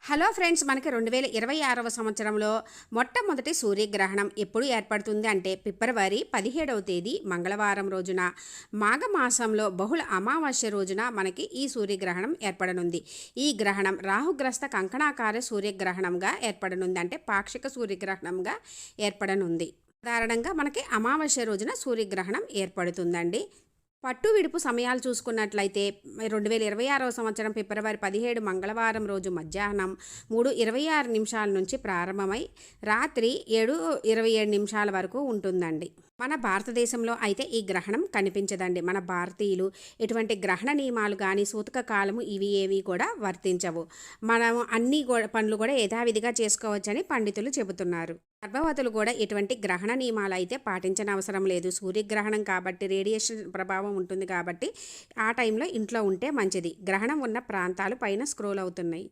Hello friends, మనకి 2026వ సంవత్సరంలో మొట్టమొదటి సూర్యగ్రహణం ఎప్పుడు ఏర్పడుతుంది అంటే ఫిబ్రవరి 17వ తేదీ మంగళవారం రోజున మాఘమాసంలో బహుళ అమావాస్య రోజున మనకి ఈ సూర్యగ్రహణం ఏర్పడనుంది. ఈ గ్రహణం రాహుగ్రస్త కంకణాకార సూర్యగ్రహణంగా ఏర్పడనుంది, అంటే పాక్షిక సూర్యగ్రహణంగా ఏర్పడనుంది. సాధారణంగా మనకి అమావాస్య రోజున సూర్యగ్రహణం ఏర్పడుతుందండి. పట్టు విడుపు సమయాలు చూసుకున్నట్లయితే 2026వ సంవత్సరం ఫిబ్రవరి 17 మంగళవారం రోజు మధ్యాహ్నం 3:26 నుంచి ప్రారంభమై రాత్రి 7:27 వరకు ఉంటుందండి. మన భారతదేశంలో అయితే ఈ గ్రహణం కనిపించదండి. మన భారతీయులు ఎటువంటి గ్రహణ నియమాలు కానీ సూతక కాలము ఇవి ఏవి కూడా వర్తించవు. మనం అన్ని పనులు కూడా యథావిధిగా చేసుకోవచ్చని పండితులు చెబుతున్నారు. గర్భవతులు కూడా ఎటువంటి గ్రహణ నియమాలు అయితే పాటించనవసరం లేదు. సూర్యగ్రహణం కాబట్టి రేడియేషన్ ప్రభావం ఉంటుంది కాబట్టి ఆ టైంలో ఇంట్లో ఉంటే మంచిది. గ్రహణం ఉన్న ప్రాంతాలు పైన స్క్రోల్ అవుతున్నాయి.